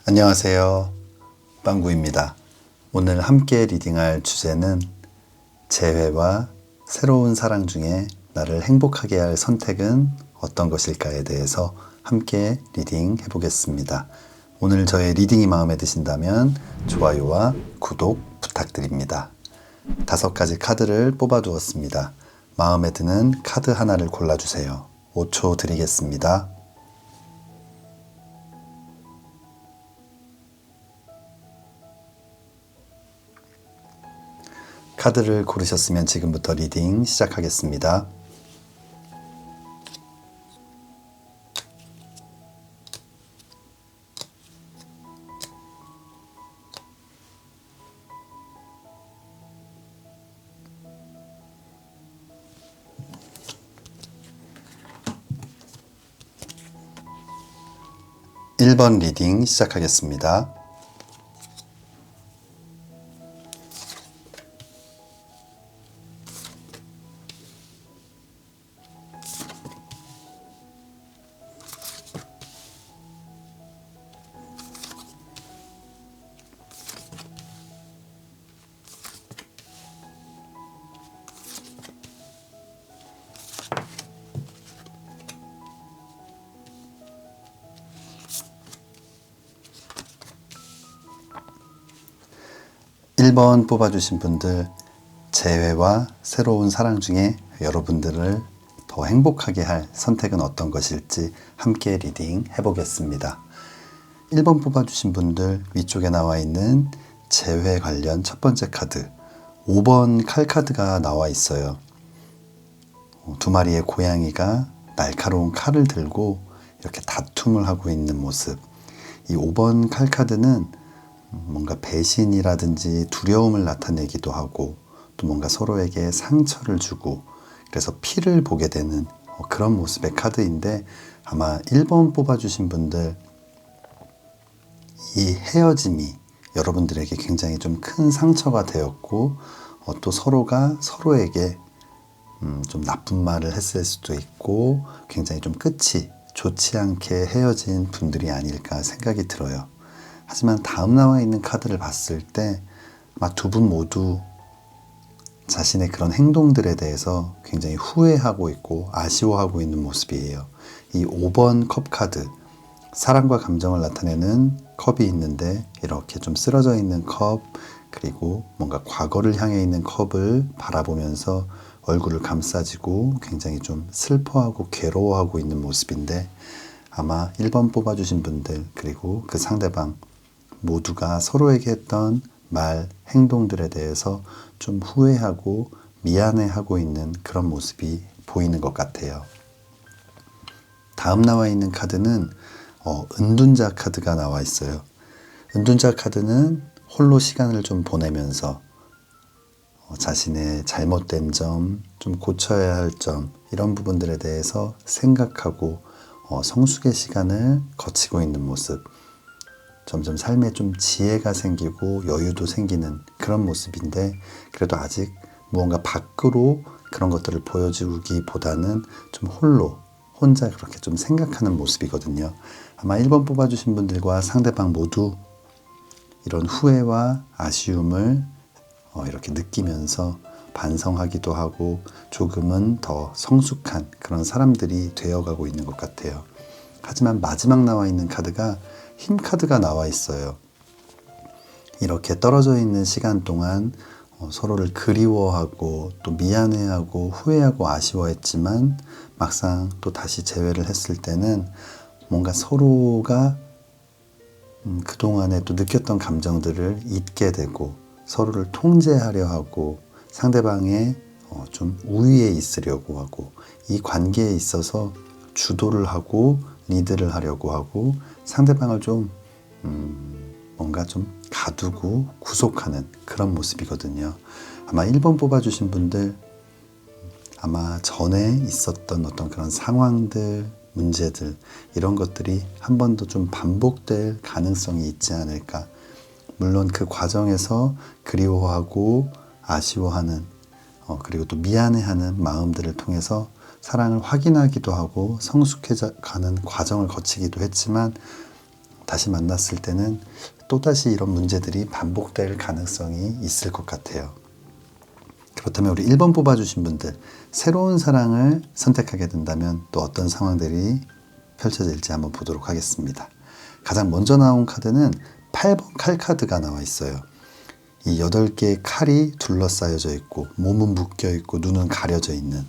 안녕하세요. 빵구입니다. 오늘 함께 리딩할 주제는 재회와 새로운 사랑 중에 나를 행복하게 할 선택은 어떤 것일까에 대해서 함께 리딩 해보겠습니다. 오늘 저의 리딩이 마음에 드신다면 좋아요와 구독 부탁드립니다. 5가지 카드를 뽑아두었습니다. 마음에 드는 카드 하나를 골라주세요. 5초 드리겠습니다. 카드를 고르셨으면 지금부터 리딩 시작하겠습니다. (1번) 리딩 시작하겠습니다. 1번 뽑아주신 분들, 재회와 새로운 사랑 중에 여러분들을 더 행복하게 할 선택은 어떤 것일지 함께 리딩 해보겠습니다. 1번 뽑아주신 분들, 위쪽에 나와 있는 재회 관련 첫 번째 카드 5번 칼 카드가 나와 있어요. 두 마리의 고양이가 날카로운 칼을 들고 이렇게 다툼을 하고 있는 모습. 이 5번 칼 카드는 뭔가 배신이라든지 두려움을 나타내기도 하고 또 뭔가 서로에게 상처를 주고 그래서 피를 보게 되는 그런 모습의 카드인데, 아마 1번 뽑아주신 분들 이 헤어짐이 여러분들에게 굉장히 좀 큰 상처가 되었고 또 서로가 서로에게 좀 나쁜 말을 했을 수도 있고 굉장히 좀 끝이 좋지 않게 헤어진 분들이 아닐까 생각이 들어요. 하지만 다음 나와 있는 카드를 봤을 때 아마 두 분 모두 자신의 그런 행동들에 대해서 굉장히 후회하고 있고 아쉬워하고 있는 모습이에요. 이 5번 컵 카드, 사랑과 감정을 나타내는 컵이 있는데 이렇게 좀 쓰러져 있는 컵, 그리고 뭔가 과거를 향해 있는 컵을 바라보면서 얼굴을 감싸지고 굉장히 좀 슬퍼하고 괴로워하고 있는 모습인데, 아마 1번 뽑아주신 분들 그리고 그 상대방 모두가 서로에게 했던 말, 행동들에 대해서 좀 후회하고 미안해하고 있는 그런 모습이 보이는 것 같아요. 다음 나와 있는 카드는 은둔자 카드가 나와 있어요. 은둔자 카드는 홀로 시간을 좀 보내면서 자신의 잘못된 점, 좀 고쳐야 할 점, 이런 부분들에 대해서 생각하고 성숙의 시간을 거치고 있는 모습. 점점 삶에 좀 지혜가 생기고 여유도 생기는 그런 모습인데, 그래도 아직 무언가 밖으로 그런 것들을 보여주기보다는 좀 혼자 그렇게 좀 생각하는 모습이거든요. 아마 1번 뽑아주신 분들과 상대방 모두 이런 후회와 아쉬움을 이렇게 느끼면서 반성하기도 하고 조금은 더 성숙한 그런 사람들이 되어가고 있는 것 같아요. 하지만 마지막 나와 있는 카드가 힘 카드가 나와 있어요. 이렇게 떨어져 있는 시간 동안 서로를 그리워하고 또 미안해하고 후회하고 아쉬워했지만 막상 또 다시 재회를 했을 때는 뭔가 서로가 그동안에 또 느꼈던 감정들을 잊게 되고 서로를 통제하려 하고 상대방의 좀 우위에 있으려고 하고 이 관계에 있어서 주도를 하고 리드를 하려고 하고 상대방을 좀 뭔가 좀 가두고 구속하는 그런 모습이거든요. 아마 1번 뽑아주신 분들, 아마 전에 있었던 어떤 그런 상황들, 문제들, 이런 것들이 한 번 더 좀 반복될 가능성이 있지 않을까. 물론 그 과정에서 그리워하고 아쉬워하는 그리고 또 미안해하는 마음들을 통해서 사랑을 확인하기도 하고 성숙해가는 과정을 거치기도 했지만, 다시 만났을 때는 또다시 이런 문제들이 반복될 가능성이 있을 것 같아요. 그렇다면 우리 1번 뽑아주신 분들, 새로운 사랑을 선택하게 된다면 또 어떤 상황들이 펼쳐질지 한번 보도록 하겠습니다. 가장 먼저 나온 카드는 8번 칼 카드가 나와 있어요. 이 8개의 칼이 둘러싸여져 있고 몸은 묶여 있고 눈은 가려져 있는,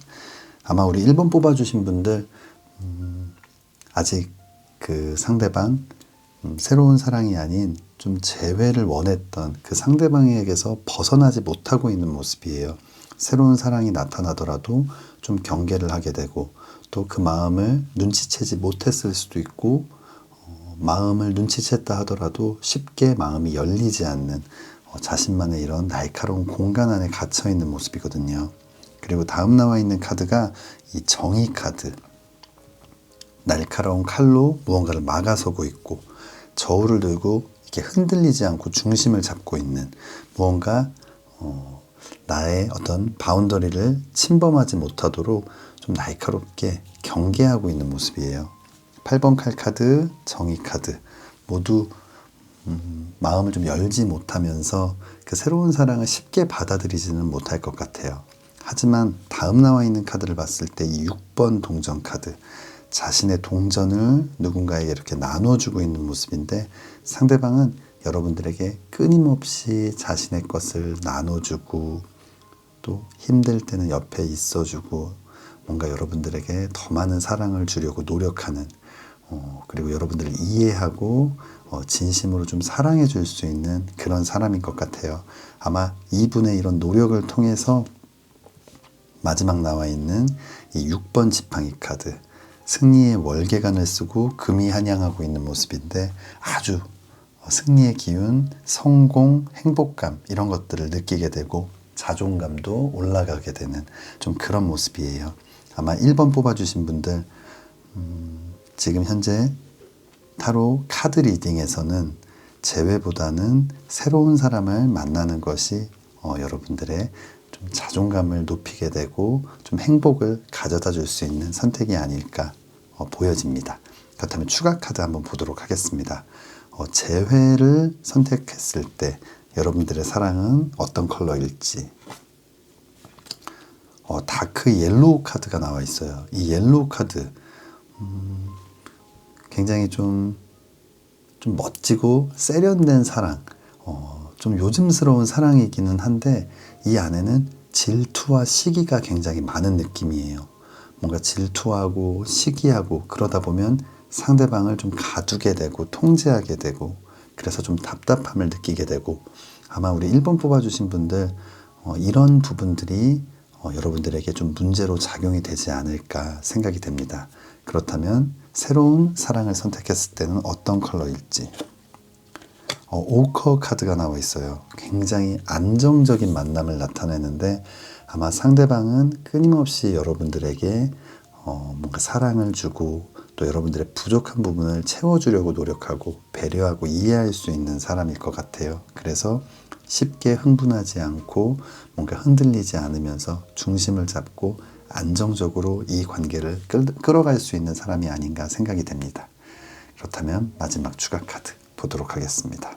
아마 우리 1번 뽑아주신 분들 아직 그 상대방 새로운 사랑이 아닌 좀 재회를 원했던 그 상대방에게서 벗어나지 못하고 있는 모습이에요. 새로운 사랑이 나타나더라도 좀 경계를 하게 되고 또 그 마음을 눈치채지 못했을 수도 있고, 마음을 눈치챘다 하더라도 쉽게 마음이 열리지 않는 자신만의 이런 날카로운 공간 안에 갇혀 있는 모습이거든요. 그리고 다음 나와 있는 카드가 이 정의 카드. 날카로운 칼로 무언가를 막아서고 있고 저울을 들고 이렇게 흔들리지 않고 중심을 잡고 있는, 무언가 나의 어떤 바운더리를 침범하지 못하도록 좀 날카롭게 경계하고 있는 모습이에요. 8번 칼 카드, 정의 카드 모두 마음을 좀 열지 못하면서 그 새로운 사랑을 쉽게 받아들이지는 못할 것 같아요. 하지만 다음 나와 있는 카드를 봤을 때 이 6번 동전 카드, 자신의 동전을 누군가에게 이렇게 나눠주고 있는 모습인데, 상대방은 여러분들에게 끊임없이 자신의 것을 나눠주고 또 힘들 때는 옆에 있어주고 뭔가 여러분들에게 더 많은 사랑을 주려고 노력하는, 그리고 여러분들을 이해하고 진심으로 좀 사랑해 줄 수 있는 그런 사람인 것 같아요. 아마 이분의 이런 노력을 통해서 마지막 나와 있는 이 6번 지팡이 카드, 승리의 월계관을 쓰고 금이 한양하고 있는 모습인데, 아주 승리의 기운, 성공, 행복감 이런 것들을 느끼게 되고 자존감도 올라가게 되는 좀 그런 모습이에요. 아마 1번 뽑아주신 분들 지금 현재 타로 카드 리딩에서는 재회보다는 새로운 사람을 만나는 것이 여러분들의 좀 자존감을 높이게 되고 좀 행복을 가져다 줄 수 있는 선택이 아닐까 보여집니다. 그렇다면 추가 카드 한번 보도록 하겠습니다. 재회를 선택했을 때 여러분들의 사랑은 어떤 컬러일지. 다크 옐로우 카드가 나와 있어요. 이 옐로우 카드 굉장히 좀 멋지고 세련된 사랑, 좀 요즘스러운 사랑이기는 한데 이 안에는 질투와 시기가 굉장히 많은 느낌이에요. 뭔가 질투하고 시기하고 그러다 보면 상대방을 좀 가두게 되고 통제하게 되고, 그래서 좀 답답함을 느끼게 되고, 아마 우리 1번 뽑아주신 분들 이런 부분들이 여러분들에게 좀 문제로 작용이 되지 않을까 생각이 됩니다. 그렇다면 새로운 사랑을 선택했을 때는 어떤 컬러일지. 오커 카드가 나와 있어요. 굉장히 안정적인 만남을 나타내는데, 아마 상대방은 끊임없이 여러분들에게 뭔가 사랑을 주고 또 여러분들의 부족한 부분을 채워주려고 노력하고 배려하고 이해할 수 있는 사람일 것 같아요. 그래서 쉽게 흥분하지 않고 뭔가 흔들리지 않으면서 중심을 잡고 안정적으로 이 관계를 끌어갈 수 있는 사람이 아닌가 생각이 됩니다. 그렇다면 마지막 추가 카드 보도록 하겠습니다.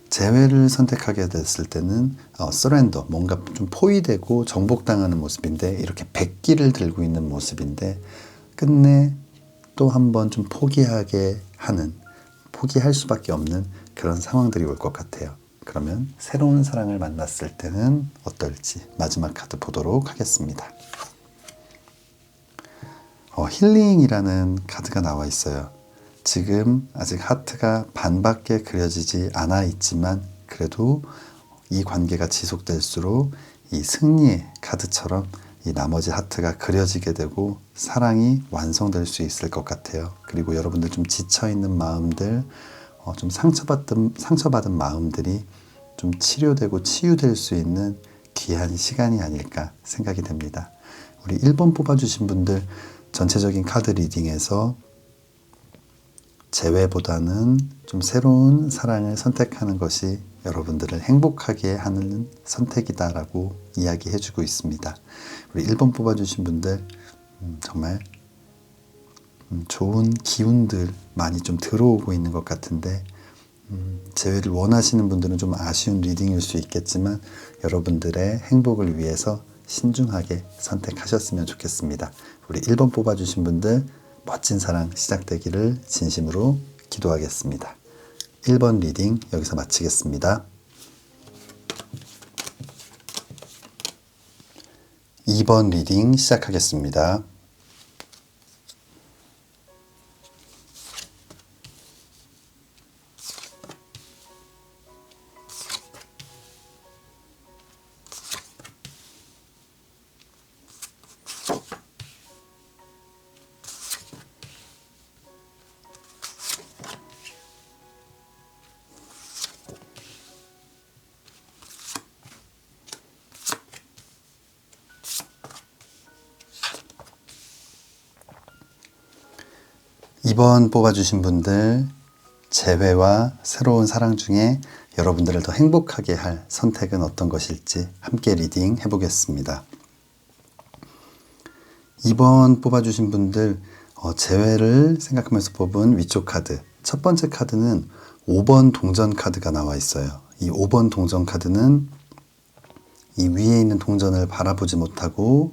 재회를 선택하게 됐을 때는 서렌더, 뭔가 좀 포위되고 정복당하는 모습인데, 이렇게 백기를 들고 있는 모습인데 끝내 또 한 번 좀 포기하게 하는, 포기할 수밖에 없는 그런 상황들이 올 것 같아요. 그러면 새로운 사랑을 만났을 때는 어떨지 마지막 카드 보도록 하겠습니다. 힐링이라는 카드가 나와 있어요. 지금 아직 하트가 반밖에 그려지지 않아 있지만 그래도 이 관계가 지속될수록 이 승리의 카드처럼 이 나머지 하트가 그려지게 되고 사랑이 완성될 수 있을 것 같아요. 그리고 여러분들 좀 지쳐있는 마음들, 좀 상처받은 마음들이 좀 치료되고 치유될 수 있는 귀한 시간이 아닐까 생각이 됩니다. 우리 1번 뽑아주신 분들 전체적인 카드 리딩에서 재회보다는 좀 새로운 사랑을 선택하는 것이 여러분들을 행복하게 하는 선택이다라고 이야기해주고 있습니다. 우리 1번 뽑아주신 분들 정말 좋은 기운들 많이 좀 들어오고 있는 것 같은데 재회를 원하시는 분들은 좀 아쉬운 리딩일 수 있겠지만 여러분들의 행복을 위해서 신중하게 선택하셨으면 좋겠습니다. 우리 1번 뽑아주신 분들 멋진 사랑 시작되기를 진심으로 기도하겠습니다. 1번 리딩 여기서 마치겠습니다. 2번 리딩 시작하겠습니다. 2번 뽑아주신 분들 재회와 새로운 사랑 중에 여러분들을 더 행복하게 할 선택은 어떤 것일지 함께 리딩 해보겠습니다. 2번 뽑아주신 분들 재회를 생각하면서 뽑은 위쪽 카드 첫 번째 카드는 5번 동전 카드가 나와 있어요. 이 5번 동전 카드는 이 위에 있는 동전을 바라보지 못하고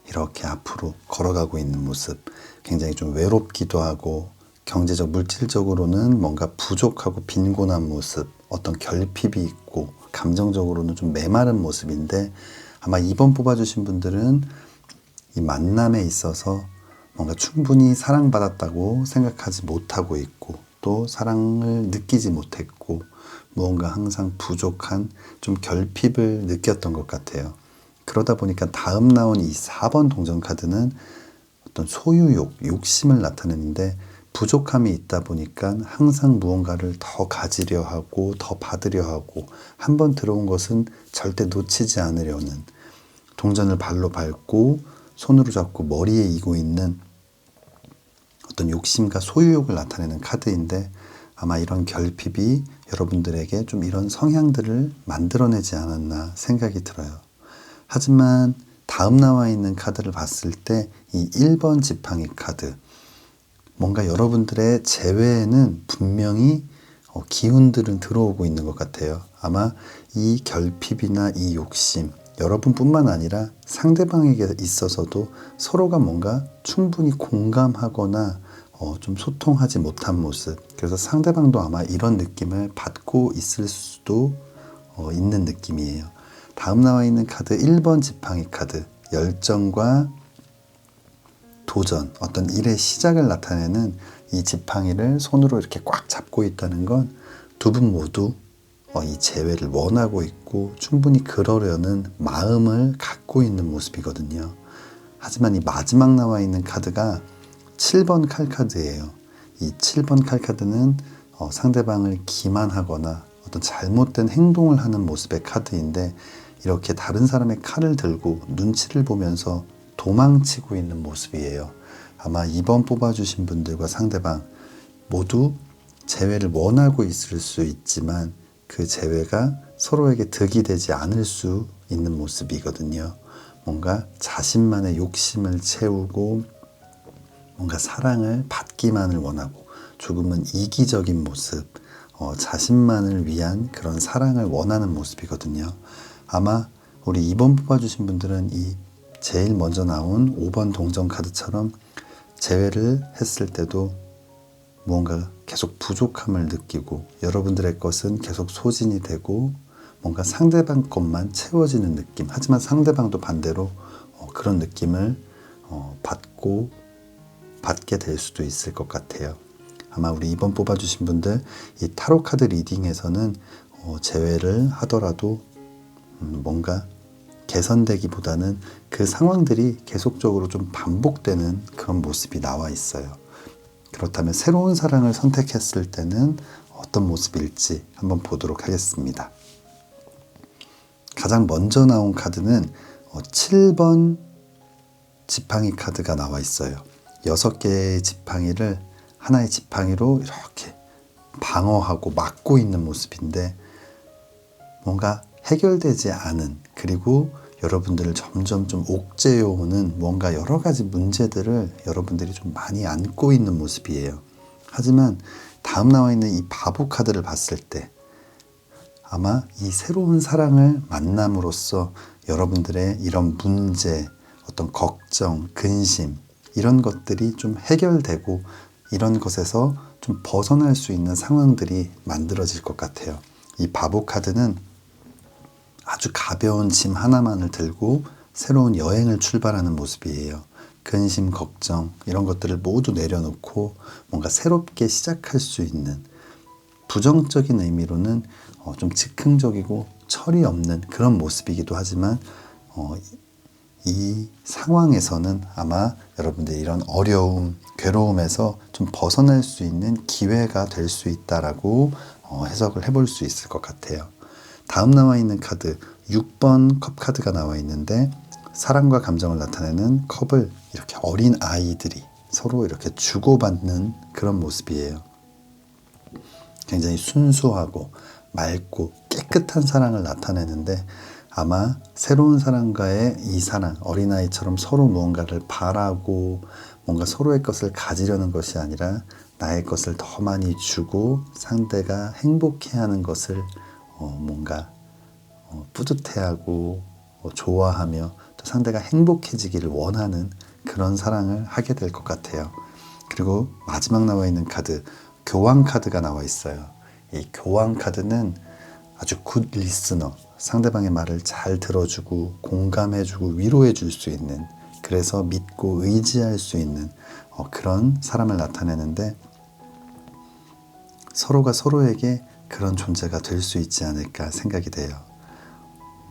이렇게 앞으로 걸어가고 있는 모습, 굉장히 좀 외롭기도 하고 경제적 물질적으로는 뭔가 부족하고 빈곤한 모습, 어떤 결핍이 있고 감정적으로는 좀 메마른 모습인데 아마 2번 뽑아주신 분들은 이 만남에 있어서 뭔가 충분히 사랑받았다고 생각하지 못하고 있고 또 사랑을 느끼지 못했고 무언가 항상 부족한 좀 결핍을 느꼈던 것 같아요. 그러다 보니까 다음 나온 이 4번 동전 카드는 어떤 소유욕, 욕심을 나타내는데 부족함이 있다 보니까 항상 무언가를 더 가지려 하고 더 받으려 하고 한번 들어온 것은 절대 놓치지 않으려는 동전을 발로 밟고 손으로 잡고 머리에 이고 있는 어떤 욕심과 소유욕을 나타내는 카드인데 아마 이런 결핍이 여러분들에게 좀 이런 성향들을 만들어내지 않았나 생각이 들어요. 하지만 다음 나와 있는 카드를 봤을 때 이 1번 지팡이 카드 뭔가 여러분들의 재회에는 분명히 기운들은 들어오고 있는 것 같아요. 아마 이 결핍이나 이 욕심 여러분뿐만 아니라 상대방에게 있어서도 서로가 뭔가 충분히 공감하거나 좀 소통하지 못한 모습 그래서 상대방도 아마 이런 느낌을 받고 있을 수도 있는 느낌이에요. 다음 나와 있는 카드 1번 지팡이 카드 열정과 도전, 어떤 일의 시작을 나타내는 이 지팡이를 손으로 이렇게 꽉 잡고 있다는 건 두 분 모두 이 재회를 원하고 있고 충분히 그러려는 마음을 갖고 있는 모습이거든요. 하지만 이 마지막 나와 있는 카드가 7번 칼카드예요. 이 7번 칼카드는 상대방을 기만하거나 어떤 잘못된 행동을 하는 모습의 카드인데 이렇게 다른 사람의 칼을 들고 눈치를 보면서 도망치고 있는 모습이에요. 아마 2번 뽑아주신 분들과 상대방 모두 재회를 원하고 있을 수 있지만 그 재회가 서로에게 득이 되지 않을 수 있는 모습이거든요. 뭔가 자신만의 욕심을 채우고 뭔가 사랑을 받기만을 원하고 조금은 이기적인 모습, 자신만을 위한 그런 사랑을 원하는 모습이거든요. 아마 우리 2번 뽑아주신 분들은 이 제일 먼저 나온 5번 동전 카드처럼 재회를 했을 때도 무언가 계속 부족함을 느끼고 여러분들의 것은 계속 소진이 되고 뭔가 상대방 것만 채워지는 느낌 하지만 상대방도 반대로 그런 느낌을 받게 될 수도 있을 것 같아요. 아마 우리 2번 뽑아주신 분들 이 타로 카드 리딩에서는 재회를 하더라도 뭔가 개선되기보다는 그 상황들이 계속적으로 좀 반복되는 그런 모습이 나와 있어요. 그렇다면 새로운 사랑을 선택했을 때는 어떤 모습일지 한번 보도록 하겠습니다. 가장 먼저 나온 카드는 7번 지팡이 카드가 나와 있어요. 6개의 지팡이를 하나의 지팡이로 이렇게 방어하고 막고 있는 모습인데 뭔가 해결되지 않은 그리고 여러분들을 점점 좀 옥죄어오는 뭔가 여러 가지 문제들을 여러분들이 좀 많이 안고 있는 모습이에요. 하지만 다음 나와 있는 이 바보 카드를 봤을 때 아마 이 새로운 사랑을 만남으로써 여러분들의 이런 문제, 어떤 걱정, 근심 이런 것들이 좀 해결되고 이런 것에서 좀 벗어날 수 있는 상황들이 만들어질 것 같아요. 이 바보 카드는 아주 가벼운 짐 하나만을 들고 새로운 여행을 출발하는 모습이에요. 근심, 걱정 이런 것들을 모두 내려놓고 뭔가 새롭게 시작할 수 있는, 부정적인 의미로는 좀 즉흥적이고 철이 없는 그런 모습이기도 하지만 이 상황에서는 아마 여러분들이 이런 어려움, 괴로움에서 좀 벗어날 수 있는 기회가 될 수 있다라고 해석을 해볼 수 있을 것 같아요. 다음 나와 있는 카드 6번 컵 카드가 나와 있는데 사랑과 감정을 나타내는 컵을 이렇게 어린 아이들이 서로 이렇게 주고받는 그런 모습이에요. 굉장히 순수하고 맑고 깨끗한 사랑을 나타내는데 아마 새로운 사람과의 이 사랑, 어린아이처럼 서로 무언가를 바라고 뭔가 서로의 것을 가지려는 것이 아니라 나의 것을 더 많이 주고 상대가 행복해하는 것을 뭔가 뿌듯해하고 좋아하며 또 상대가 행복해지기를 원하는 그런 사랑을 하게 될 것 같아요. 그리고 마지막 나와 있는 카드 교황 카드가 나와 있어요. 이 교황 카드는 아주 굿 리스너, 상대방의 말을 잘 들어주고 공감해주고 위로해줄 수 있는, 그래서 믿고 의지할 수 있는 그런 사람을 나타내는데 서로가 서로에게 그런 존재가 될 수 있지 않을까 생각이 돼요.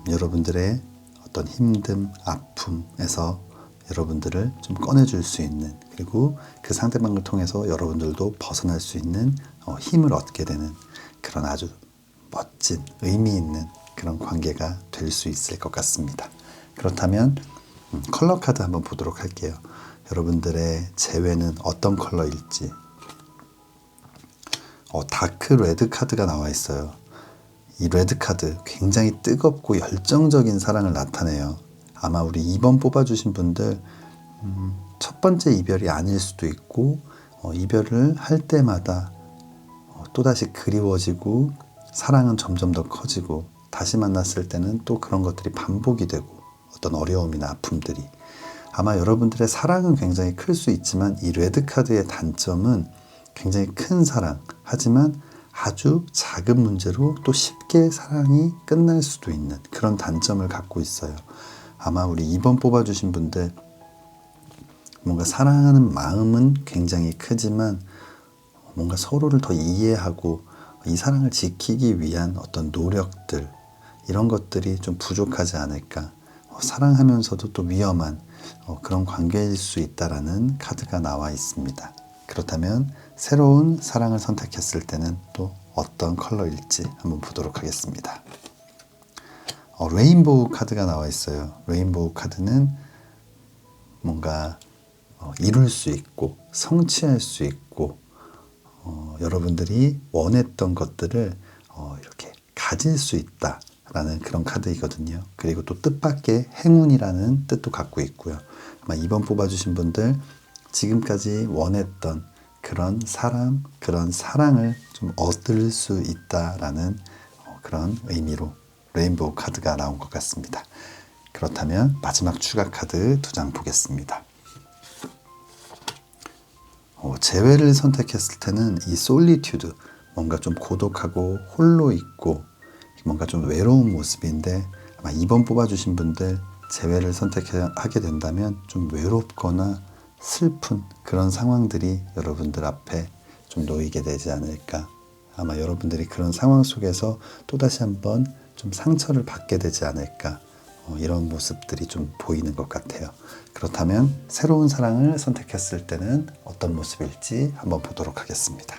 여러분들의 어떤 힘듦, 아픔에서 여러분들을 좀 꺼내줄 수 있는, 그리고 그 상대방을 통해서 여러분들도 벗어날 수 있는 힘을 얻게 되는 그런 아주 멋진 의미 있는 그런 관계가 될 수 있을 것 같습니다. 그렇다면 컬러 카드 한번 보도록 할게요. 여러분들의 재회는 어떤 컬러일지. 다크 레드 카드가 나와 있어요. 이 레드 카드 굉장히 뜨겁고 열정적인 사랑을 나타내요. 아마 우리 2번 뽑아주신 분들 첫 번째 이별이 아닐 수도 있고 이별을 할 때마다 또다시 그리워지고 사랑은 점점 더 커지고 다시 만났을 때는 또 그런 것들이 반복이 되고 어떤 어려움이나 아픔들이, 아마 여러분들의 사랑은 굉장히 클 수 있지만 이 레드 카드의 단점은 굉장히 큰 사랑, 하지만 아주 작은 문제로 또 쉽게 사랑이 끝날 수도 있는 그런 단점을 갖고 있어요. 아마 우리 2번 뽑아주신 분들 뭔가 사랑하는 마음은 굉장히 크지만 뭔가 서로를 더 이해하고 이 사랑을 지키기 위한 어떤 노력들, 이런 것들이 좀 부족하지 않을까. 사랑하면서도 또 위험한 그런 관계일 수 있다라는 카드가 나와 있습니다. 그렇다면 새로운 사랑을 선택했을 때는 또 어떤 컬러일지 한번 보도록 하겠습니다. 레인보우 카드가 나와 있어요. 레인보우 카드는 뭔가 이룰 수 있고 성취할 수 있고 여러분들이 원했던 것들을 이렇게 가질 수 있다라는 그런 카드이거든요. 그리고 또 뜻밖의 행운이라는 뜻도 갖고 있고요. 아마 2번 뽑아주신 분들 지금까지 원했던 그런 사람, 그런 사랑을 좀 얻을 수 있다라는 그런 의미로 레인보우 카드가 나온 것 같습니다. 그렇다면 마지막 추가 카드 2장 보겠습니다. 재회를 선택했을 때는 이 솔리튜드, 뭔가 좀 고독하고 홀로 있고 뭔가 좀 외로운 모습인데 아마 2번 뽑아주신 분들 재회를 선택하게 된다면 좀 외롭거나 슬픈 그런 상황들이 여러분들 앞에 좀 놓이게 되지 않을까. 아마 여러분들이 그런 상황 속에서 또다시 한번 좀 상처를 받게 되지 않을까. 이런 모습들이 좀 보이는 것 같아요. 그렇다면 새로운 사랑을 선택했을 때는 어떤 모습일지 한번 보도록 하겠습니다.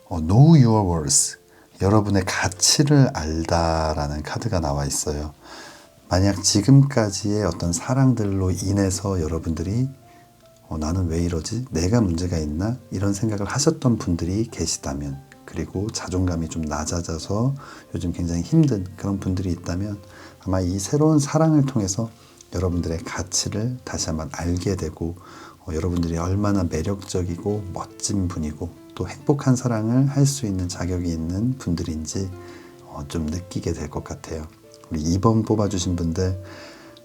Know your worth. 여러분의 가치를 알다라는 카드가 나와 있어요. 만약 지금까지의 어떤 사랑들로 인해서 여러분들이 나는 왜 이러지? 내가 문제가 있나? 이런 생각을 하셨던 분들이 계시다면, 그리고 자존감이 좀 낮아져서 요즘 굉장히 힘든 그런 분들이 있다면 아마 이 새로운 사랑을 통해서 여러분들의 가치를 다시 한번 알게 되고 여러분들이 얼마나 매력적이고 멋진 분이고 또 행복한 사랑을 할 수 있는 자격이 있는 분들인지 좀 느끼게 될 것 같아요. 우리 2번 뽑아주신 분들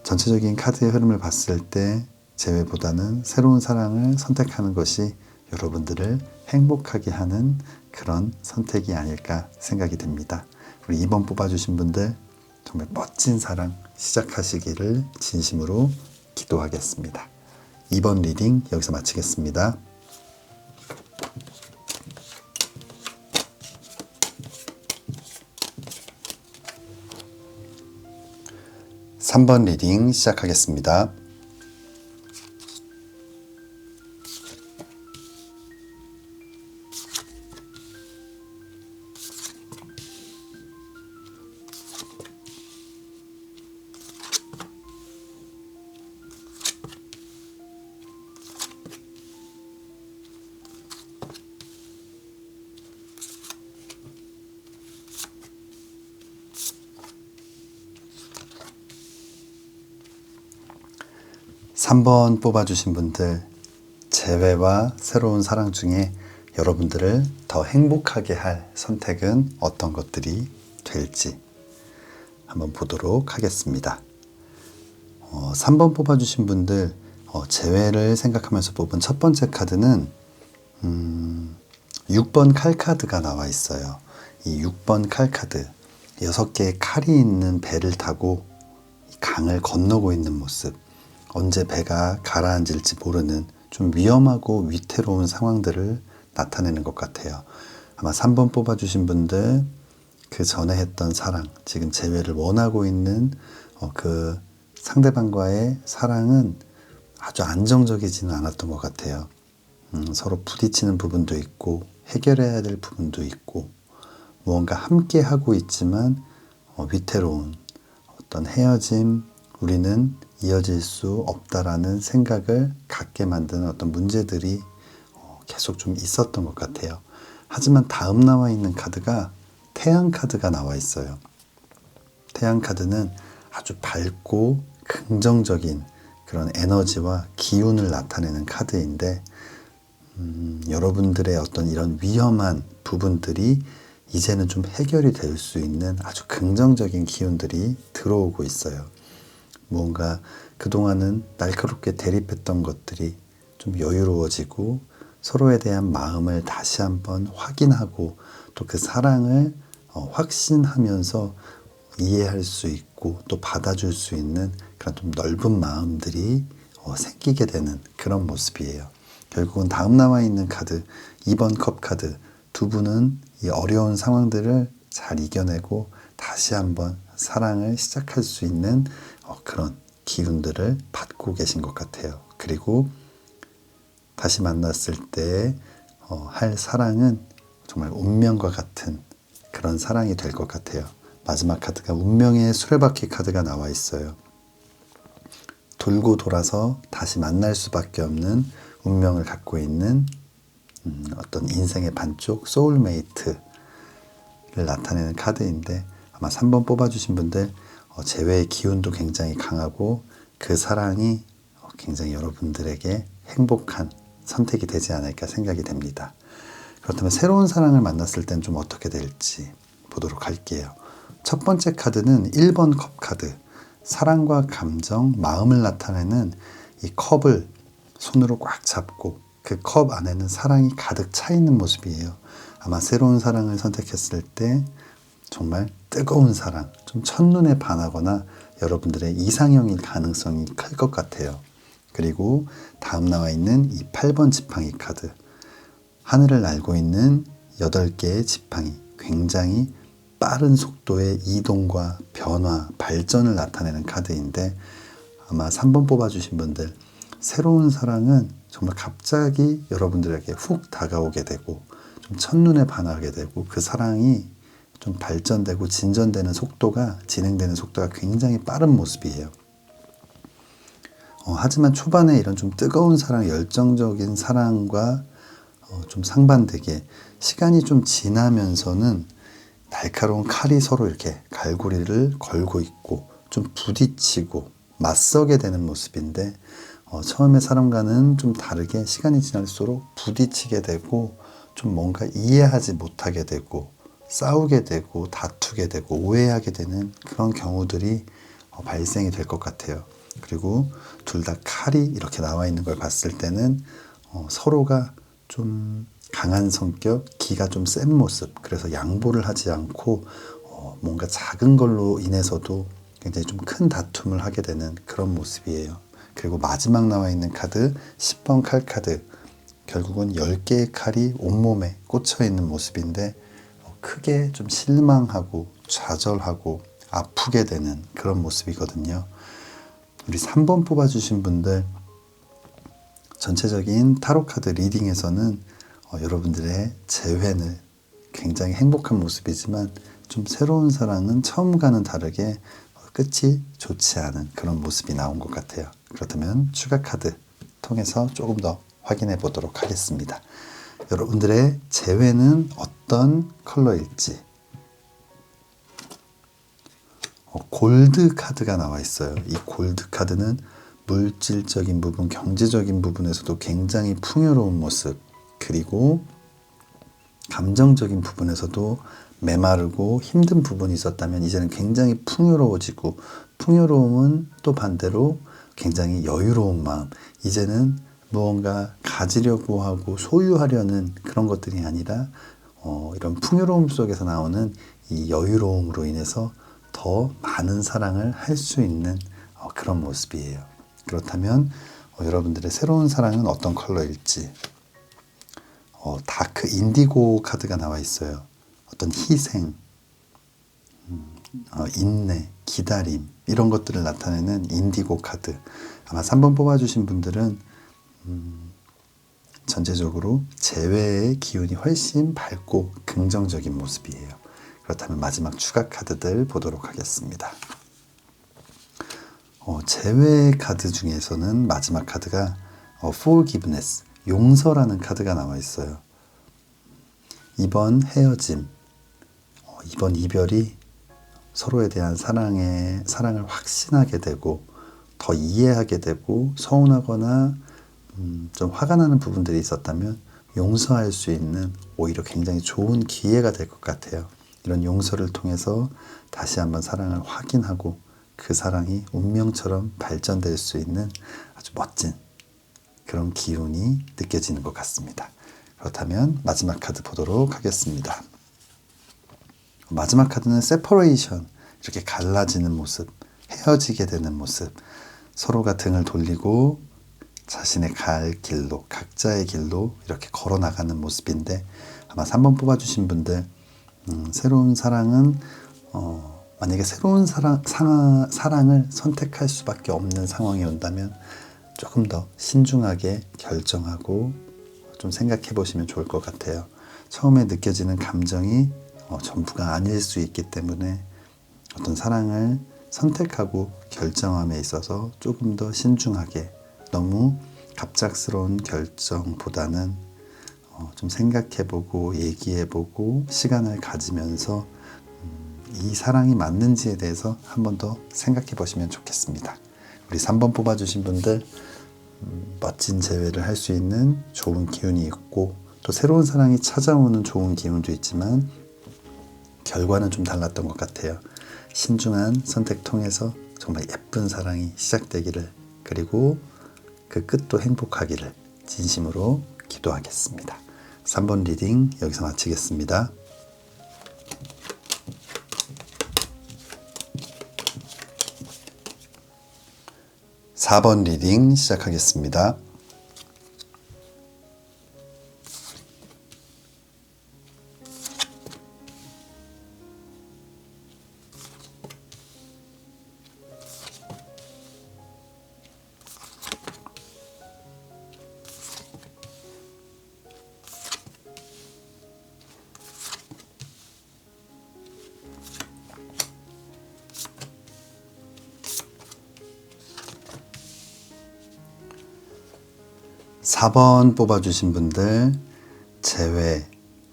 전체적인 카드의 흐름을 봤을 때 재회보다는 새로운 사랑을 선택하는 것이 여러분들을 행복하게 하는 그런 선택이 아닐까 생각이 됩니다. 우리 2번 뽑아주신 분들 정말 멋진 사랑 시작하시기를 진심으로 기도하겠습니다. 2번 리딩 여기서 마치겠습니다. 3번 리딩 시작하겠습니다. 삼 번 뽑아주신 분들 재회와 새로운 사랑 중에 여러분들을 더 행복하게 할 선택은 어떤 것들이 될지 한번 보도록 하겠습니다. 3번 뽑아주신 분들 재회를 생각하면서 뽑은 첫 번째 카드는 6번 칼 카드가 나와 있어요. 이 6번 칼 카드 6개의 칼이 있는 배를 타고 강을 건너고 있는 모습, 언제 배가 가라앉을지 모르는 좀 위험하고 위태로운 상황들을 나타내는 것 같아요. 아마 3번 뽑아주신 분들 그 전에 했던 사랑, 지금 재회를 원하고 있는 그 상대방과의 사랑은 아주 안정적이지는 않았던 것 같아요. 서로 부딪히는 부분도 있고 해결해야 될 부분도 있고 무언가 함께 하고 있지만 위태로운 어떤 헤어짐, 우리는 이어질 수 없다라는 생각을 갖게 만드는 어떤 문제들이 계속 좀 있었던 것 같아요. 하지만 다음 나와 있는 카드가 태양 카드가 나와 있어요. 태양 카드는 아주 밝고 긍정적인 그런 에너지와 기운을 나타내는 카드인데 여러분들의 어떤 이런 위험한 부분들이 이제는 좀 해결이 될 수 있는 아주 긍정적인 기운들이 들어오고 있어요. 뭔가 그동안은 날카롭게 대립했던 것들이 좀 여유로워지고 서로에 대한 마음을 다시 한번 확인하고 또 그 사랑을 확신하면서 이해할 수 있고 또 받아줄 수 있는 그런 좀 넓은 마음들이 생기게 되는 그런 모습이에요. 결국은 다음 나와 있는 카드 2번 컵 카드 두 분은 이 어려운 상황들을 잘 이겨내고 다시 한번 사랑을 시작할 수 있는 그런 기운들을 받고 계신 것 같아요. 그리고 다시 만났을 때 할 사랑은 정말 운명과 같은 그런 사랑이 될 것 같아요. 마지막 카드가 운명의 수레바퀴 카드가 나와 있어요. 돌고 돌아서 다시 만날 수밖에 없는 운명을 갖고 있는 어떤 인생의 반쪽 소울메이트를 나타내는 카드인데 아마 3번 뽑아주신 분들 재회의 기운도 굉장히 강하고 그 사랑이 굉장히 여러분들에게 행복한 선택이 되지 않을까 생각이 됩니다. 그렇다면 새로운 사랑을 만났을 땐 좀 어떻게 될지 보도록 할게요. 첫 번째 카드는 1번 컵 카드. 사랑과 감정, 마음을 나타내는 이 컵을 손으로 꽉 잡고 그 컵 안에는 사랑이 가득 차 있는 모습이에요. 아마 새로운 사랑을 선택했을 때 정말 뜨거운 사랑, 좀 첫눈에 반하거나 여러분들의 이상형일 가능성이 클 것 같아요. 그리고 다음 나와 있는 이 8번 지팡이 카드. 하늘을 날고 있는 8개의 지팡이. 굉장히 빠른 속도의 이동과 변화, 발전을 나타내는 카드인데 아마 3번 뽑아주신 분들 새로운 사랑은 정말 갑자기 여러분들에게 훅 다가오게 되고 좀 첫눈에 반하게 되고 그 사랑이 좀 발전되고 진전되는 속도가 진행되는 속도가 굉장히 빠른 모습이에요. 하지만 초반에 이런 좀 뜨거운 사랑, 열정적인 사랑과 좀 상반되게 시간이 좀 지나면서는 날카로운 칼이 서로 이렇게 갈고리를 걸고 있고 좀 부딪히고 맞서게 되는 모습인데, 처음에 사람과는 좀 다르게 시간이 지날수록 부딪히게 되고 좀 뭔가 이해하지 못하게 되고 싸우게 되고 다투게 되고 오해하게 되는 그런 경우들이 발생이 될 것 같아요. 그리고 둘 다 칼이 이렇게 나와 있는 걸 봤을 때는 서로가 좀 강한 성격, 기가 좀 센 모습, 그래서 양보를 하지 않고 뭔가 작은 걸로 인해서도 굉장히 좀 큰 다툼을 하게 되는 그런 모습이에요. 그리고 마지막 나와 있는 카드 10번 칼 카드, 결국은 10개의 칼이 온몸에 꽂혀 있는 모습인데 크게 좀 실망하고 좌절하고 아프게 되는 그런 모습이거든요. 우리 3번 뽑아주신 분들, 전체적인 타로 카드 리딩에서는 여러분들의 재회는 굉장히 행복한 모습이지만 좀 새로운 사랑은 처음과는 다르게 끝이 좋지 않은 그런 모습이 나온 것 같아요. 그렇다면 추가 카드 통해서 조금 더 확인해 보도록 하겠습니다. 여러분들의 재회는 어떤 컬러일지. 골드 카드가 나와 있어요. 이 골드 카드는 물질적인 부분, 경제적인 부분에서도 굉장히 풍요로운 모습, 그리고 감정적인 부분에서도 메마르고 힘든 부분이 있었다면 이제는 굉장히 풍요로워지고, 풍요로움은 또 반대로 굉장히 여유로운 마음, 이제는 무언가 가지려고 하고 소유하려는 그런 것들이 아니라 이런 풍요로움 속에서 나오는 이 여유로움으로 인해서 더 많은 사랑을 할 수 있는 그런 모습이에요. 그렇다면 여러분들의 새로운 사랑은 어떤 컬러일지. 다크 인디고 카드가 나와 있어요. 어떤 희생, 인내, 기다림, 이런 것들을 나타내는 인디고 카드. 아마 3번 뽑아주신 분들은 전체적으로 재회의 기운이 훨씬 밝고 긍정적인 모습이에요. 그렇다면 마지막 추가 카드들 보도록 하겠습니다. 재회 카드 중에서는 마지막 카드가 Forgiveness, 용서라는 카드가 나와 있어요. 이번 헤어짐, 이번 이별이 서로에 대한 사랑을 확신하게 되고 더 이해하게 되고 서운하거나 좀 화가 나는 부분들이 있었다면 용서할 수 있는 오히려 굉장히 좋은 기회가 될 것 같아요. 이런 용서를 통해서 다시 한번 사랑을 확인하고 그 사랑이 운명처럼 발전될 수 있는 아주 멋진 그런 기운이 느껴지는 것 같습니다. 그렇다면 마지막 카드 보도록 하겠습니다. 마지막 카드는 separation, 이렇게 갈라지는 모습, 헤어지게 되는 모습, 서로가 등을 돌리고 자신의 갈 길로, 각자의 길로 이렇게 걸어 나가는 모습인데, 아마 3번 뽑아주신 분들, 새로운 사랑은 만약에 새로운 사랑을 선택할 수밖에 없는 상황이 온다면 조금 더 신중하게 결정하고 좀 생각해 보시면 좋을 것 같아요. 처음에 느껴지는 감정이 전부가 아닐 수 있기 때문에 어떤 사랑을 선택하고 결정함에 있어서 조금 더 신중하게, 너무 갑작스러운 결정보다는 좀 생각해보고 얘기해보고 시간을 가지면서 이 사랑이 맞는지에 대해서 한 번 더 생각해 보시면 좋겠습니다. 우리 3번 뽑아주신 분들, 멋진 재회를 할 수 있는 좋은 기운이 있고 또 새로운 사랑이 찾아오는 좋은 기운도 있지만 결과는 좀 달랐던 것 같아요. 신중한 선택 통해서 정말 예쁜 사랑이 시작되기를, 그리고 그 끝도 행복하기를 진심으로 기도하겠습니다. 3번 리딩 여기서 마치겠습니다. 4번 리딩 시작하겠습니다. (4번) 뽑아주신 분들, 재회,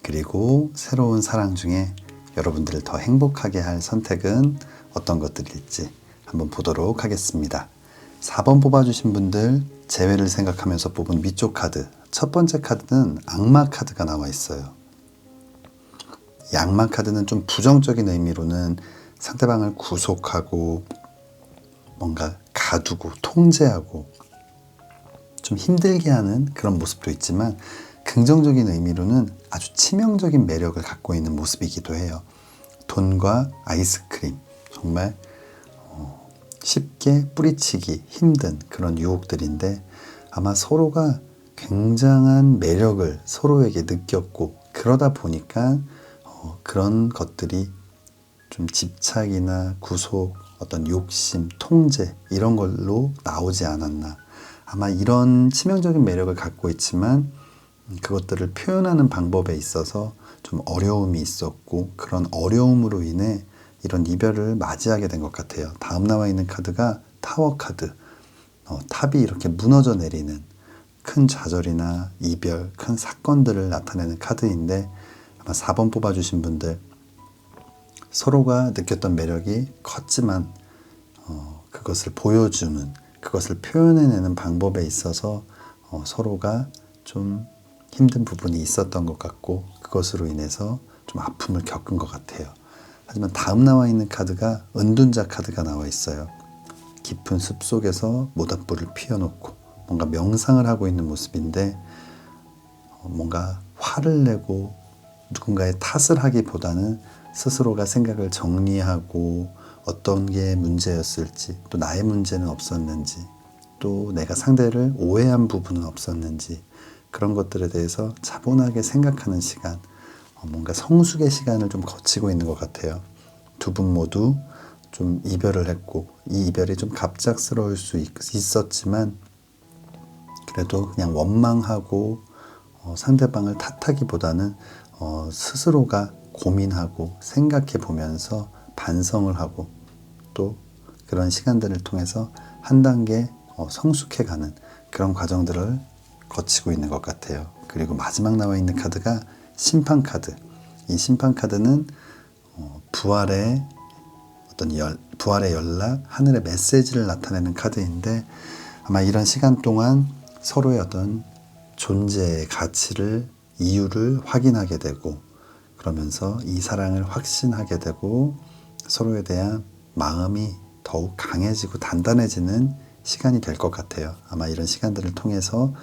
그리고 새로운 사랑 중에 여러분들을 더 행복하게 할 선택은 어떤 것들일지 한번 보도록 하겠습니다. 4번 뽑아주신 분들 재회를 생각하면서 뽑은 위쪽 카드, 첫 번째 카드는 악마 카드가 나와 있어요. 이 악마 카드는 좀 부정적인 의미로는 상대방을 구속하고 뭔가 가두고 통제하고 좀 힘들게 하는 그런 모습도 있지만, 긍정적인 의미로는 아주 치명적인 매력을 갖고 있는 모습이기도 해요. 돈과 아이스크림, 정말 쉽게 뿌리치기 힘든 그런 유혹들인데, 아마 서로가 굉장한 매력을 서로에게 느꼈고, 그러다 보니까 그런 것들이 좀 집착이나 구속, 어떤 욕심, 통제 이런 걸로 나오지 않았나. 아마 이런 치명적인 매력을 갖고 있지만 그것들을 표현하는 방법에 있어서 좀 어려움이 있었고, 그런 어려움으로 인해 이런 이별을 맞이하게 된 것 같아요. 다음 나와 있는 카드가 타워 카드. 탑이 이렇게 무너져 내리는 큰 좌절이나 이별, 큰 사건들을 나타내는 카드인데, 아마 4번 뽑아주신 분들 서로가 느꼈던 매력이 컸지만 그것을 보여주는, 그것을 표현해내는 방법에 있어서 서로가 좀 힘든 부분이 있었던 것 같고, 그것으로 인해서 좀 아픔을 겪은 것 같아요. 하지만 다음 나와 있는 카드가 은둔자 카드가 나와 있어요. 깊은 숲속에서 모닥불을 피워놓고 뭔가 명상을 하고 있는 모습인데, 뭔가 화를 내고 누군가의 탓을 하기보다는 스스로가 생각을 정리하고 어떤 게 문제였을지, 또 나의 문제는 없었는지, 또 내가 상대를 오해한 부분은 없었는지, 그런 것들에 대해서 차분하게 생각하는 시간, 뭔가 성숙의 시간을 좀 거치고 있는 것 같아요. 두 분 모두 좀 이별을 했고, 이 이별이 좀 갑작스러울 수 있었지만 그래도 그냥 원망하고 상대방을 탓하기보다는 스스로가 고민하고 생각해 보면서 반성을 하고, 또 그런 시간들을 통해서 한 단계 성숙해가는 그런 과정들을 거치고 있는 것 같아요. 그리고 마지막 나와 있는 카드가 심판 카드. 이 심판 카드는 부활의 부활의 연락, 하늘의 메시지를 나타내는 카드인데, 아마 이런 시간 동안 서로의 어떤 존재의 가치를, 이유를 확인하게 되고, 그러면서 이 사랑을 확신하게 되고 서로에 대한 마음이 더욱 강해지고 단단해지는 시간이 될 것 같아요. 아마 이런 시간들을 통해서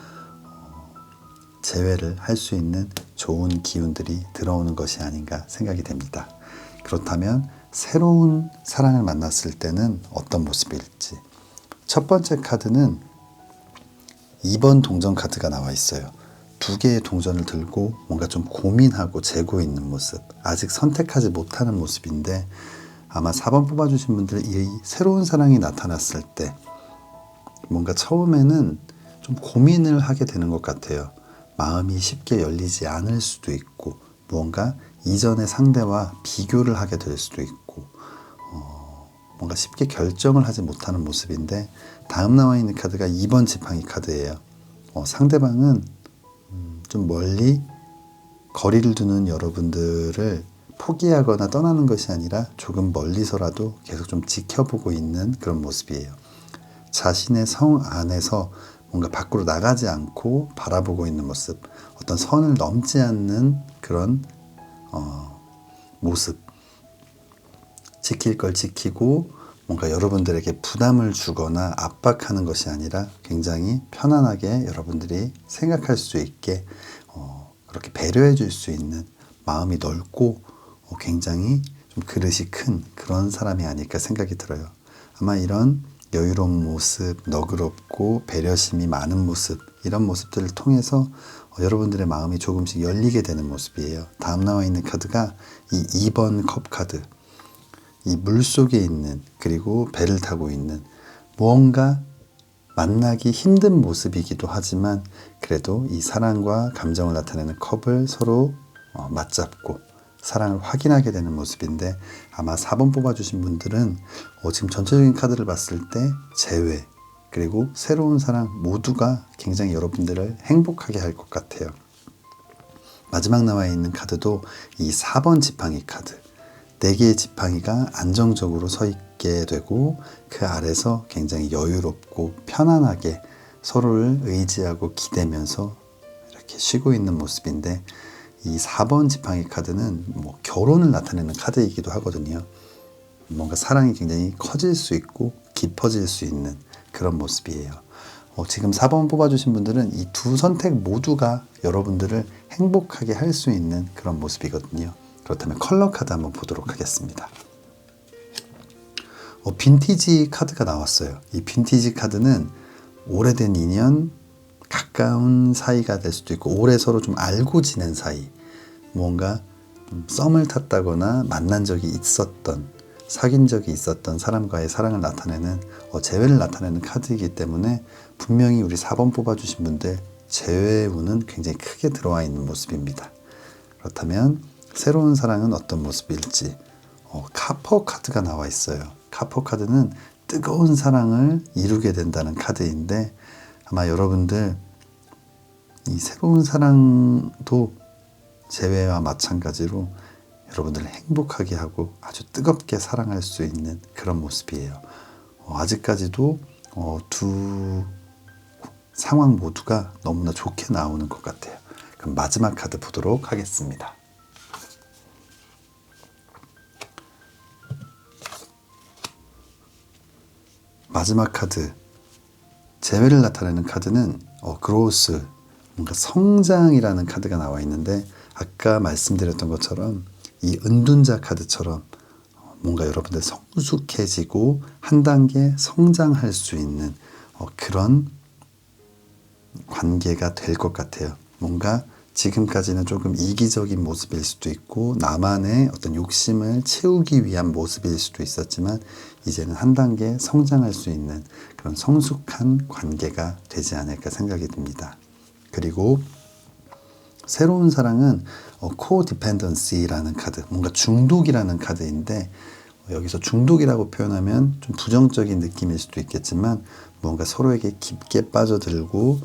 재회를 할 수 있는 좋은 기운들이 들어오는 것이 아닌가 생각이 됩니다. 그렇다면 새로운 사랑을 만났을 때는 어떤 모습일지. 첫 번째 카드는 2번 동전 카드가 나와 있어요. 두 개의 동전을 들고 뭔가 좀 고민하고 재고 있는 모습, 아직 선택하지 못하는 모습인데, 아마 4번 뽑아주신 분들 이 새로운 사랑이 나타났을 때 뭔가 처음에는 좀 고민을 하게 되는 것 같아요. 마음이 쉽게 열리지 않을 수도 있고, 무언가 이전의 상대와 비교를 하게 될 수도 있고, 뭔가 쉽게 결정을 하지 못하는 모습인데, 다음 나와 있는 카드가 2번 지팡이 카드예요. 상대방은 좀 멀리 거리를 두는 여러분들을 포기하거나 떠나는 것이 아니라 조금 멀리서라도 계속 좀 지켜보고 있는 그런 모습이에요. 자신의 성 안에서 뭔가 밖으로 나가지 않고 바라보고 있는 모습, 어떤 선을 넘지 않는 그런 모습, 지킬 걸 지키고 뭔가 여러분들에게 부담을 주거나 압박하는 것이 아니라 굉장히 편안하게 여러분들이 생각할 수 있게 그렇게 배려해 줄 수 있는 마음이 넓고 굉장히 좀 그릇이 큰 그런 사람이 아닐까 생각이 들어요. 아마 이런 여유로운 모습, 너그럽고 배려심이 많은 모습, 이런 모습들을 통해서 여러분들의 마음이 조금씩 열리게 되는 모습이에요. 다음 나와 있는 카드가 이 2번 컵 카드. 이 물속에 있는, 그리고 배를 타고 있는, 무언가 만나기 힘든 모습이기도 하지만 그래도 이 사랑과 감정을 나타내는 컵을 서로 맞잡고 사랑을 확인하게 되는 모습인데, 아마 4번 뽑아주신 분들은 지금 전체적인 카드를 봤을 때 재회, 그리고 새로운 사랑 모두가 굉장히 여러분들을 행복하게 할 것 같아요. 마지막 나와 있는 카드도 이 4번 지팡이 카드, 4개의 지팡이가 안정적으로 서 있게 되고 그 아래서 굉장히 여유롭고 편안하게 서로를 의지하고 기대면서 이렇게 쉬고 있는 모습인데, 이 4번 지팡이 카드는 뭐 결혼을 나타내는 카드이기도 하거든요. 뭔가 사랑이 굉장히 커질 수 있고 깊어질 수 있는 그런 모습이에요. 지금 4번 뽑아주신 분들은 이 두 선택 모두가 여러분들을 행복하게 할 수 있는 그런 모습이거든요. 그렇다면 컬러 카드 한번 보도록 하겠습니다. 빈티지 카드가 나왔어요. 이 빈티지 카드는 오래된 인연, 가까운 사이가 될 수도 있고 오래 서로 좀 알고 지낸 사이, 뭔가 썸을 탔다거나 만난 적이 있었던, 사귄 적이 있었던 사람과의 사랑을 나타내는, 재회를 나타내는 카드이기 때문에 분명히 우리 4번 뽑아주신 분들 재회 운은 굉장히 크게 들어와 있는 모습입니다. 그렇다면 새로운 사랑은 어떤 모습일지, 카퍼 카드가 나와 있어요. 카퍼 카드는 뜨거운 사랑을 이루게 된다는 카드인데, 아마 여러분들 이 새로운 사랑도 재회와 마찬가지로 여러분들을 행복하게 하고 아주 뜨겁게 사랑할 수 있는 그런 모습이에요. 아직까지도 두 상황 모두가 너무나 좋게 나오는 것 같아요. 그럼 마지막 카드 보도록 하겠습니다. 마지막 카드, 재회를 나타내는 카드는 그로스, 뭔가 성장이라는 카드가 나와 있는데, 아까 말씀드렸던 것처럼 이 은둔자 카드처럼 뭔가 여러분들 성숙해지고 한 단계 성장할 수 있는 그런 관계가 될 것 같아요. 뭔가 지금까지는 조금 이기적인 모습일 수도 있고 나만의 어떤 욕심을 채우기 위한 모습일 수도 있었지만, 이제는 한 단계 성장할 수 있는 그런 성숙한 관계가 되지 않을까 생각이 듭니다. 그리고 새로운 사랑은 코디펜던시라는 카드, 뭔가 중독이라는 카드인데, 여기서 중독이라고 표현하면 좀 부정적인 느낌일 수도 있겠지만, 뭔가 서로에게 깊게 빠져들고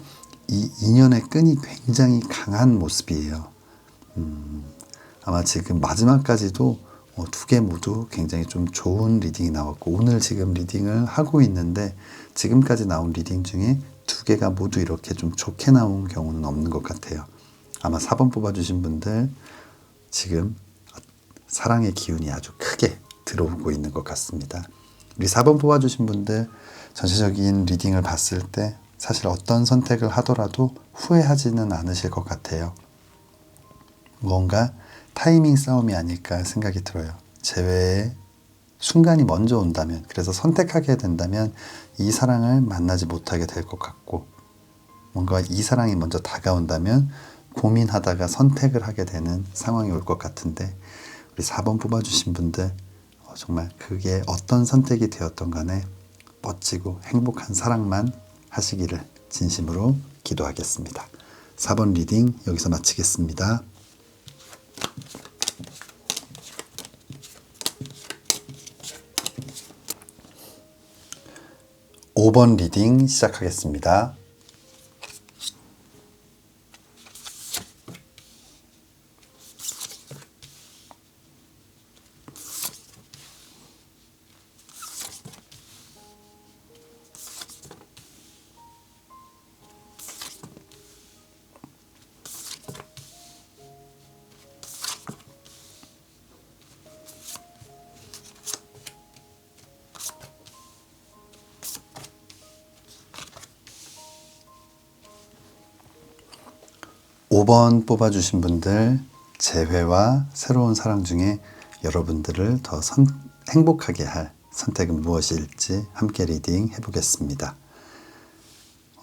이 인연의 끈이 굉장히 강한 모습이에요. 아마 지금 마지막까지도 두 개 모두 굉장히 좀 좋은 리딩이 나왔고, 오늘 지금 리딩을 하고 있는데 지금까지 나온 리딩 중에 두 개가 모두 이렇게 좀 좋게 나온 경우는 없는 것 같아요. 아마 4번 뽑아주신 분들 지금 사랑의 기운이 아주 크게 들어오고 있는 것 같습니다. 우리 4번 뽑아주신 분들 전체적인 리딩을 봤을 때 사실 어떤 선택을 하더라도 후회하지는 않으실 것 같아요. 뭔가 타이밍 싸움이 아닐까 생각이 들어요. 재회의 순간이 먼저 온다면, 그래서 선택하게 된다면 이 사랑을 만나지 못하게 될 것 같고, 뭔가 이 사랑이 먼저 다가온다면 고민하다가 선택을 하게 되는 상황이 올 것 같은데, 우리 4번 뽑아주신 분들 정말 그게 어떤 선택이 되었던 간에 멋지고 행복한 사랑만 하시기를 진심으로 기도하겠습니다. 4번 리딩 여기서 마치겠습니다. 5번 리딩 시작하겠습니다. 오 번 뽑아주신 분들, 재회와 새로운 사랑 중에 여러분들을 더 행복하게 할 선택은 무엇일지 함께 리딩 해보겠습니다.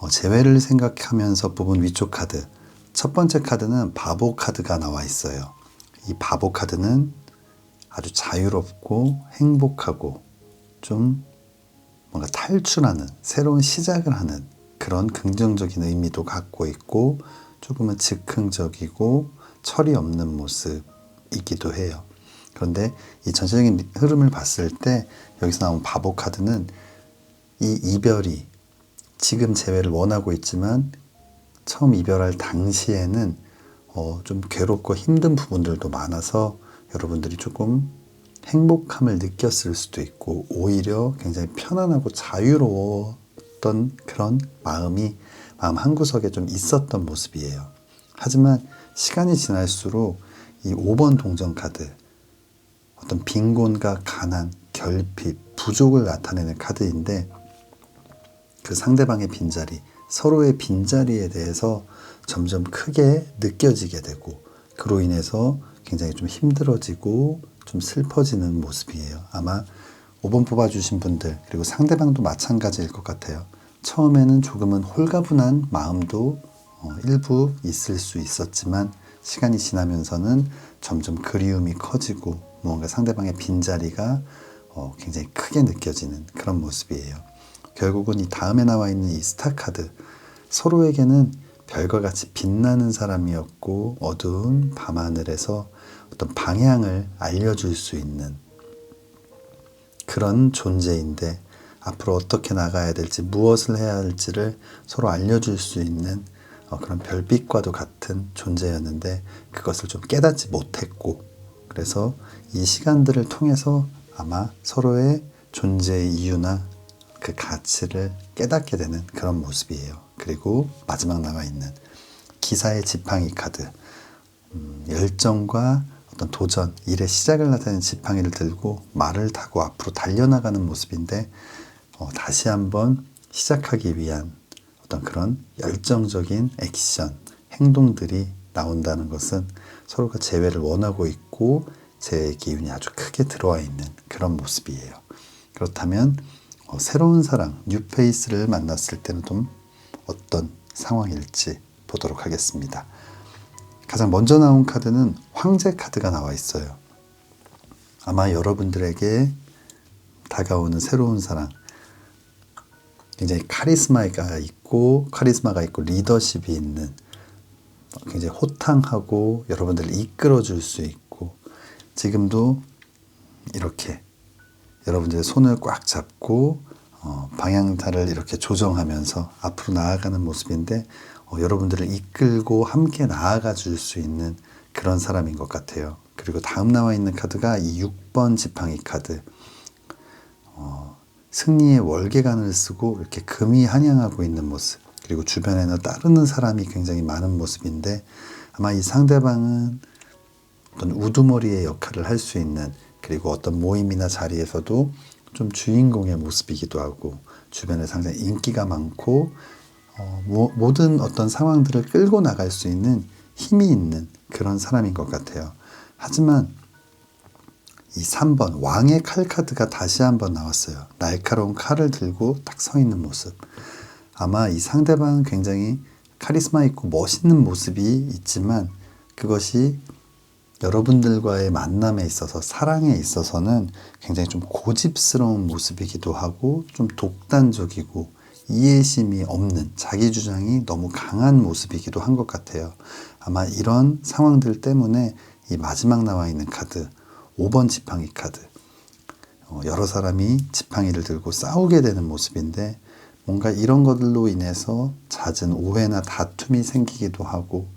재회를 생각하면서 뽑은 위쪽 카드, 첫 번째 카드는 바보 카드가 나와 있어요. 이 바보 카드는 아주 자유롭고 행복하고 좀 뭔가 탈출하는, 새로운 시작을 하는 그런 긍정적인 의미도 갖고 있고, 조금은 즉흥적이고 철이 없는 모습이기도 해요. 그런데 이 전체적인 흐름을 봤을 때 여기서 나온 바보 카드는 이 이별이 지금 재회를 원하고 있지만 처음 이별할 당시에는 좀 괴롭고 힘든 부분들도 많아서 여러분들이 조금 행복함을 느꼈을 수도 있고 오히려 굉장히 편안하고 자유로웠던 그런 마음 한구석에 좀 있었던 모습이에요. 하지만 시간이 지날수록 이 5번 동전 카드, 어떤 빈곤과 가난, 결핍, 부족을 나타내는 카드인데 그 상대방의 빈자리, 서로의 빈자리에 대해서 점점 크게 느껴지게 되고 그로 인해서 굉장히 좀 힘들어지고 좀 슬퍼지는 모습이에요. 아마 5번 뽑아주신 분들 그리고 상대방도 마찬가지일 것 같아요. 처음에는 조금은 홀가분한 마음도 일부 있을 수 있었지만 시간이 지나면서는 점점 그리움이 커지고 무언가 상대방의 빈자리가 굉장히 크게 느껴지는 그런 모습이에요. 결국은 이 다음에 나와 있는 이 스타카드, 서로에게는 별과 같이 빛나는 사람이었고 어두운 밤하늘에서 어떤 방향을 알려줄 수 있는 그런 존재인데 앞으로 어떻게 나가야 될지 무엇을 해야 할지를 서로 알려줄 수 있는 그런 별빛과도 같은 존재였는데 그것을 좀 깨닫지 못했고 그래서 이 시간들을 통해서 아마 서로의 존재의 이유나 그 가치를 깨닫게 되는 그런 모습이에요. 그리고 마지막 나와 있는 기사의 지팡이 카드, 열정과 어떤 도전, 일의 시작을 나타내는 지팡이를 들고 말을 타고 앞으로 달려나가는 모습인데 다시 한번 시작하기 위한 어떤 그런 열정적인 액션, 행동들이 나온다는 것은 서로가 재회를 원하고 있고 재회의 기운이 아주 크게 들어와 있는 그런 모습이에요. 그렇다면 새로운 사랑, 뉴페이스를 만났을 때는 좀 어떤 상황일지 보도록 하겠습니다. 가장 먼저 나온 카드는 황제 카드가 나와 있어요. 아마 여러분들에게 다가오는 새로운 사랑, 굉장히 카리스마가 있고 리더십이 있는 굉장히 호탕하고 여러분들을 이끌어줄 수 있고 지금도 이렇게 여러분들의 손을 꽉 잡고 방향타를 이렇게 조정하면서 앞으로 나아가는 모습인데 여러분들을 이끌고 함께 나아가 줄 수 있는 그런 사람인 것 같아요. 그리고 다음 나와 있는 카드가 이 6번 지팡이 카드, 승리의 월계관을 쓰고 이렇게 금이 한양하고 있는 모습, 그리고 주변에는 따르는 사람이 굉장히 많은 모습인데 아마 이 상대방은 어떤 우두머리의 역할을 할 수 있는, 그리고 어떤 모임이나 자리에서도 좀 주인공의 모습이기도 하고 주변에 상당히 인기가 많고 모든 어떤 상황들을 끌고 나갈 수 있는 힘이 있는 그런 사람인 것 같아요. 하지만 이 3번 왕의 칼 카드가 다시 한번 나왔어요. 날카로운 칼을 들고 딱 서 있는 모습. 아마 이 상대방은 굉장히 카리스마 있고 멋있는 모습이 있지만 그것이 여러분들과의 만남에 있어서, 사랑에 있어서는 굉장히 좀 고집스러운 모습이기도 하고 좀 독단적이고 이해심이 없는, 자기 주장이 너무 강한 모습이기도 한 것 같아요. 아마 이런 상황들 때문에 이 마지막 나와 있는 카드 5번 지팡이 카드, 여러 사람이 지팡이를 들고 싸우게 되는 모습인데 뭔가 이런 것들로 인해서 잦은 오해나 다툼이 생기기도 하고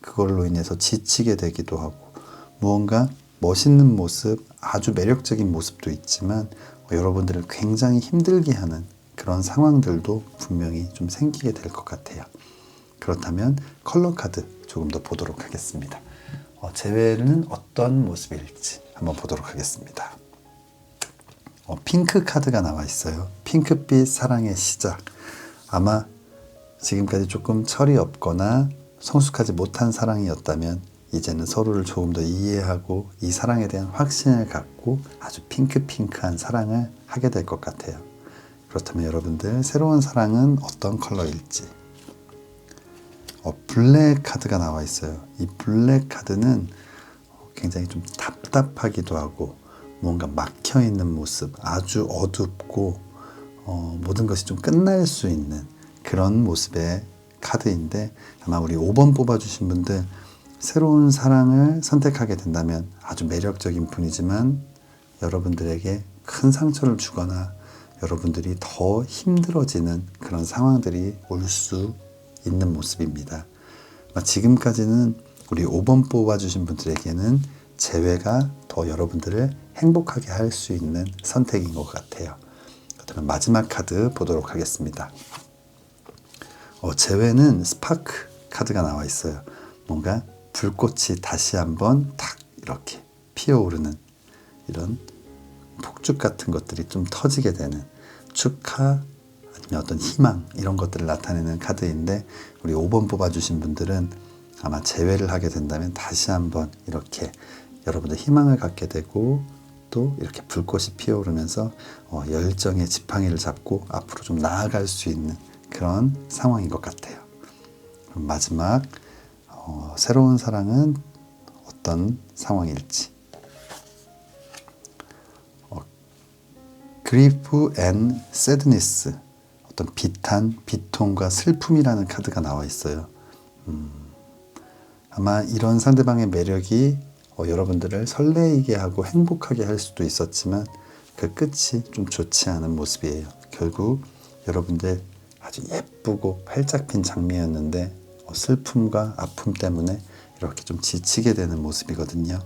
그걸로 인해서 지치게 되기도 하고 무언가 멋있는 모습, 아주 매력적인 모습도 있지만 여러분들을 굉장히 힘들게 하는 그런 상황들도 분명히 좀 생기게 될 것 같아요. 그렇다면 컬러 카드 조금 더 보도록 하겠습니다. 재회는 어떤 모습일지 한번 보도록 하겠습니다. 핑크 카드가 나와 있어요. 핑크빛 사랑의 시작. 아마 지금까지 조금 철이 없거나 성숙하지 못한 사랑이었다면 이제는 서로를 조금 더 이해하고 이 사랑에 대한 확신을 갖고 아주 핑크한 사랑을 하게 될 것 같아요. 그렇다면 여러분들 새로운 사랑은 어떤 컬러일지. 블랙 카드가 나와 있어요. 이 블랙 카드는 굉장히 좀 답답하기도 하고 뭔가 막혀있는 모습, 아주 어둡고 모든 것이 좀 끝날 수 있는 그런 모습의 카드인데 아마 우리 5번 뽑아주신 분들 새로운 사랑을 선택하게 된다면 아주 매력적인 분이지만 여러분들에게 큰 상처를 주거나 여러분들이 더 힘들어지는 그런 상황들이 올 수 있는 모습입니다. 지금까지는 우리 5번 뽑아주신 분들에게는 재회가 더 여러분들을 행복하게 할 수 있는 선택인 것 같아요. 그러면 마지막 카드 보도록 하겠습니다. 재회는 스파크 카드가 나와 있어요. 뭔가 불꽃이 다시 한번 탁 이렇게 피어오르는 이런 폭죽 같은 것들이 좀 터지게 되는 축하 아니면 어떤 희망 이런 것들을 나타내는 카드인데, 우리 5번 뽑아주신 분들은 아마 재회를 하게 된다면 다시 한번 이렇게 여러분들 희망을 갖게 되고, 또 이렇게 불꽃이 피어오르면서 열정의 지팡이를 잡고 앞으로 좀 나아갈 수 있는 그런 상황인 것 같아요. 그럼 마지막 새로운 사랑은 어떤 상황일지. Grief and Sadness, 어떤 비탄, 비통과 슬픔이라는 카드가 나와 있어요. 아마 이런 상대방의 매력이 여러분들을 설레이게 하고 행복하게 할 수도 있었지만 그 끝이 좀 좋지 않은 모습이에요. 결국 여러분들 아주 예쁘고 활짝 핀 장미였는데 슬픔과 아픔 때문에 이렇게 좀 지치게 되는 모습이거든요.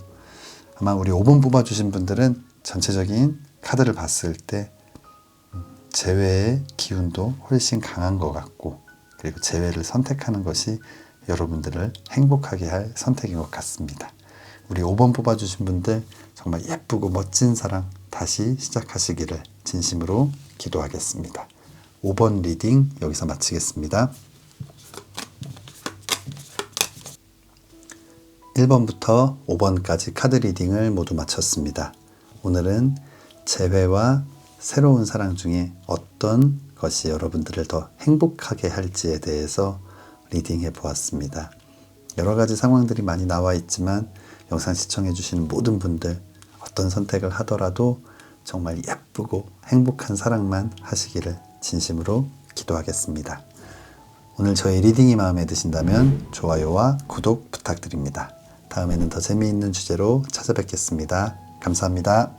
아마 우리 5번 뽑아주신 분들은 전체적인 카드를 봤을 때 재회의 기운도 훨씬 강한 것 같고, 그리고 재회를 선택하는 것이 여러분들을 행복하게 할 선택인 것 같습니다. 우리 5번 뽑아주신 분들 정말 예쁘고 멋진 사랑 다시 시작하시기를 진심으로 기도하겠습니다. 5번 리딩 여기서 마치겠습니다. 1번부터 5번까지 카드 리딩을 모두 마쳤습니다. 오늘은 재회와 새로운 사랑 중에 어떤 것이 여러분들을 더 행복하게 할지에 대해서 리딩해 보았습니다. 여러 가지 상황들이 많이 나와 있지만 영상 시청해 주시는 모든 분들 어떤 선택을 하더라도 정말 예쁘고 행복한 사랑만 하시기를 진심으로 기도하겠습니다. 오늘 저의 리딩이 마음에 드신다면 좋아요와 구독 부탁드립니다. 다음에는 더 재미있는 주제로 찾아뵙겠습니다. 감사합니다.